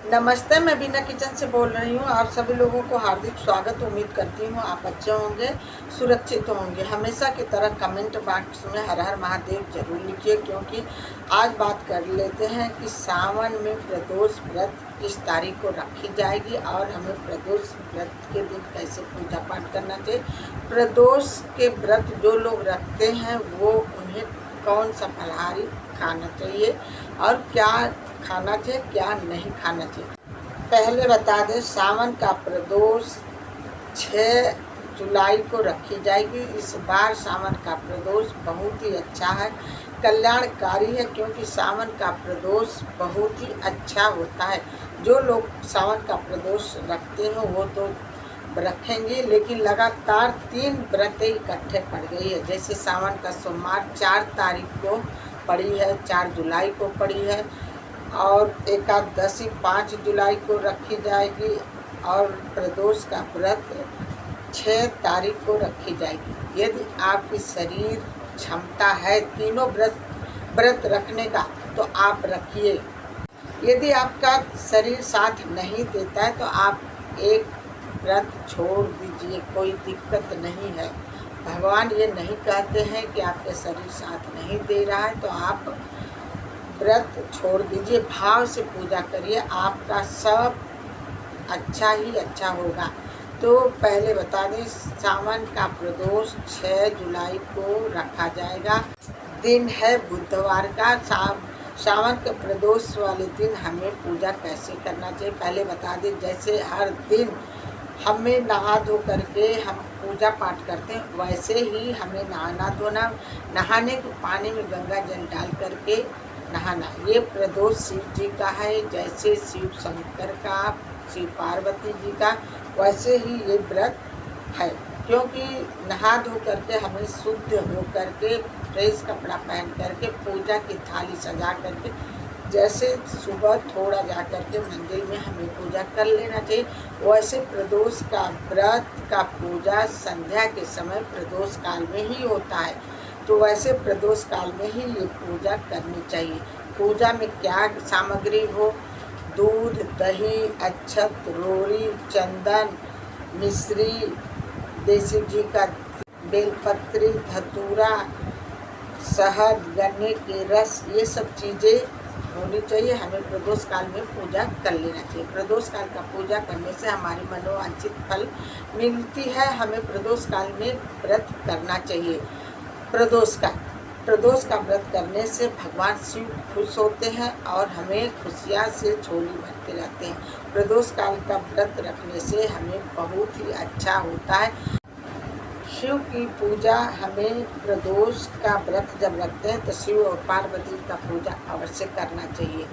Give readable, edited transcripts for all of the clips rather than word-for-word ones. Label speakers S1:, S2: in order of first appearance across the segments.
S1: नमस्ते, मैं बीना किचन से बोल रही हूँ। आप सभी लोगों को हार्दिक स्वागत। उम्मीद करती हूँ आप अच्छे होंगे, सुरक्षित होंगे। हमेशा की तरह कमेंट बॉक्स में हर हर महादेव जरूर लिखिए, क्योंकि आज बात कर लेते हैं कि सावन में प्रदोष व्रत किस तारीख को रखी जाएगी और हमें प्रदोष व्रत के दिन कैसे पूजा पाठ करना चाहिए। प्रदोष के व्रत जो लोग रखते हैं वो उन्हें कौन सा फलाहारी खाना चाहिए और क्या खाना चाहिए, क्या नहीं खाना चाहिए। पहले बता दें, सावन का प्रदोष 6 जुलाई को रखी जाएगी। इस बार सावन का प्रदोष बहुत ही अच्छा है, कल्याणकारी है, क्योंकि सावन का प्रदोष बहुत ही अच्छा होता है। जो लोग सावन का प्रदोष रखते हैं वो तो रखेंगे, लेकिन लगातार 3 व्रतें इकट्ठे पड़ गई है। जैसे सावन का सोमवार 4 तारीख को पड़ी है, 4 जुलाई को पड़ी है, और एकादशी 5 जुलाई को रखी जाएगी, और प्रदोष का व्रत 6 तारीख को रखी जाएगी। यदि आपकी शरीर क्षमता है तीनों व्रत रखने का तो आप रखिए। यदि आपका शरीर साथ नहीं देता है तो आप एक व्रत छोड़ दीजिए, कोई दिक्कत नहीं है। भगवान ये नहीं कहते हैं कि आपके शरीर साथ नहीं दे रहा है तो आप व्रत छोड़ दीजिए। भाव से पूजा करिए, आपका सब अच्छा ही अच्छा होगा। तो पहले बता दें, सावन का प्रदोष 6 जुलाई को रखा जाएगा। दिन है बुधवार का। सावन के प्रदोष वाले दिन हमें पूजा कैसे करना चाहिए पहले बता दें। जैसे हर दिन हमें नहा धो करके हम पूजा पाठ करते हैं, वैसे ही हमें नहाना धोना, नहाने के पानी में गंगा जल डाल करके नहाना। ये प्रदोष शिव जी का है, जैसे शिव शंकर का, शिव पार्वती जी का, वैसे ही ये व्रत है। क्योंकि नहा धो करके हमें शुद्ध हो करके फ्रेश कपड़ा पहन करके पूजा की थाली सजा करके, जैसे सुबह थोड़ा जा करके मंदिर में हमें पूजा कर लेना चाहिए, वैसे प्रदोष का व्रत का पूजा संध्या के समय प्रदोष काल में ही होता है। तो वैसे प्रदोष काल में ही ये पूजा करनी चाहिए। पूजा में क्या सामग्री हो? दूध, दही, अक्षत, रोरी, चंदन, मिश्री, देसी घी का, बेलपत्री, धतूरा, शहद, गन्ने के रस, ये सब चीज़ें होनी चाहिए। हमें प्रदोष काल में पूजा कर लेना चाहिए। प्रदोष काल का पूजा करने से हमारी मनोवांछित फल मिलती है। हमें प्रदोष काल में व्रत करना चाहिए। प्रदोष का व्रत करने से भगवान शिव खुश होते हैं और हमें खुशियाँ से झोली भरते रहते हैं। प्रदोष काल का व्रत रखने से हमें बहुत ही अच्छा होता है। शिव की पूजा हमें प्रदोष का व्रत जब रखते हैं तो शिव और पार्वती का पूजा अवश्य करना चाहिए,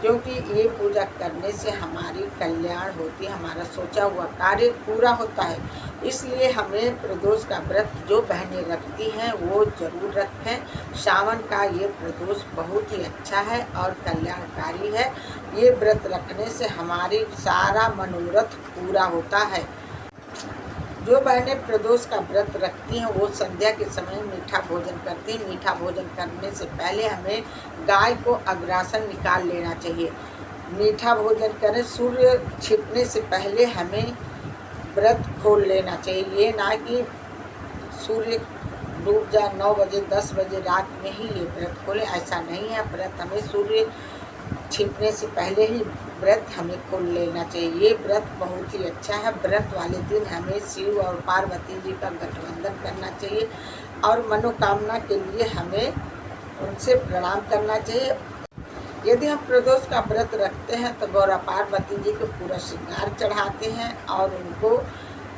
S1: क्योंकि ये पूजा करने से हमारी कल्याण होती है, हमारा सोचा हुआ कार्य पूरा होता है। इसलिए हमें प्रदोष का व्रत जो बहनें रखती हैं वो ज़रूर रखें। सावन का ये प्रदोष बहुत ही अच्छा है और कल्याणकारी है। ये व्रत रखने से हमारी सारा मनोरथ पूरा होता है। जो बहनें प्रदोष का व्रत रखती हैं वो संध्या के समय मीठा भोजन करती हैं। मीठा भोजन करने से पहले हमें गाय को अग्रासन निकाल लेना चाहिए। मीठा भोजन करें, सूर्य छिपने से पहले हमें व्रत खोल लेना चाहिए। ये ना कि सूर्य डूब जाए 9 बजे 10 बजे रात में ही ये व्रत खोले, ऐसा नहीं है। व्रत हमें सूर्य छिपने से पहले ही व्रत हमें खोल लेना चाहिए। ये व्रत बहुत ही अच्छा है। व्रत वाले दिन हमें शिव और पार्वती जी का गठबंधन करना चाहिए और मनोकामना के लिए हमें उनसे प्रणाम करना चाहिए। यदि हम प्रदोष का व्रत रखते हैं तो गौरा पार्वती जी को पूरा श्रृंगार चढ़ाते हैं और उनको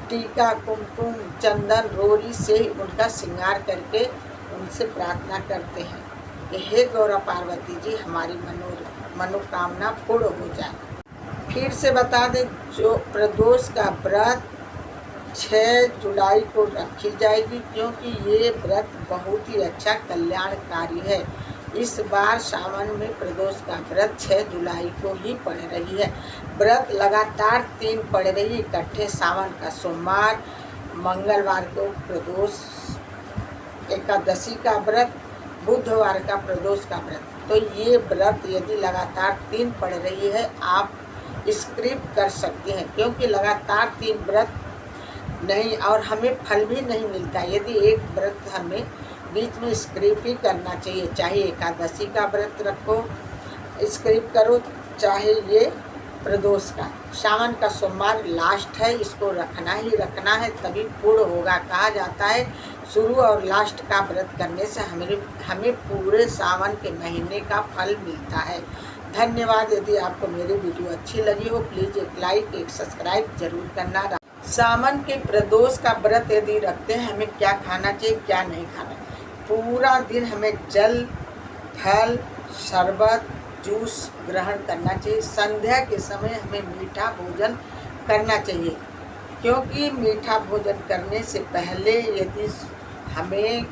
S1: टीका, कुमकुम, चंदन, रोरी से उनका श्रृंगार करके उनसे प्रार्थना करते हैं कि हे गौरा पार्वती जी, हमारी मनोकामना पूर्ण हो जाए। फिर से बता दें, जो प्रदोष का व्रत 6 जुलाई को रखी जाएगी, क्योंकि ये व्रत बहुत ही अच्छा कल्याणकारी है। इस बार सावन में प्रदोष का व्रत 6 जुलाई को ही पड़ रही है। व्रत लगातार 3 पड़ रही इकट्ठे। सावन का सोमवार, मंगलवार को प्रदोष एकादशी का व्रत, बुधवार का प्रदोष का व्रत। तो ये व्रत यदि लगातार 3 पड़ रही है, आप स्किप कर सकते हैं, क्योंकि लगातार 3 व्रत नहीं और हमें फल भी नहीं मिलता। यदि एक व्रत हमें बीच में स्किप ही करना चाहिए, चाहे एकादशी का व्रत रखो स्किप करो, चाहे ये प्रदोष का। सावन का सोमवार लास्ट है, इसको रखना ही रखना है, तभी पूर्ण होगा। कहा जाता है शुरू और लास्ट का व्रत करने से हमें पूरे सावन के महीने का फल मिलता है। धन्यवाद। यदि आपको मेरी वीडियो अच्छी लगी हो प्लीज़ एक लाइक एक सब्सक्राइब जरूर करना। सावन के प्रदोष का व्रत यदि रखते हैं हमें क्या खाना चाहिए क्या नहीं खाना। पूरा दिन हमें जल, फल, शरबत, जूस ग्रहण करना चाहिए। संध्या के समय हमें मीठा भोजन करना चाहिए, क्योंकि मीठा भोजन करने से पहले यदि हमें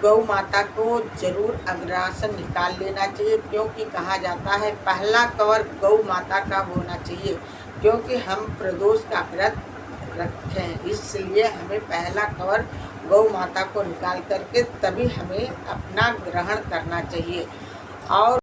S1: गौ माता को जरूर अग्रासन निकाल लेना चाहिए, क्योंकि कहा जाता है पहला कवर गौ माता का होना चाहिए, क्योंकि हम प्रदोष का व्रत रखे हैं, इसलिए हमें पहला कवर गौ माता को निकाल करके तभी हमें अपना ग्रहण करना चाहिए। और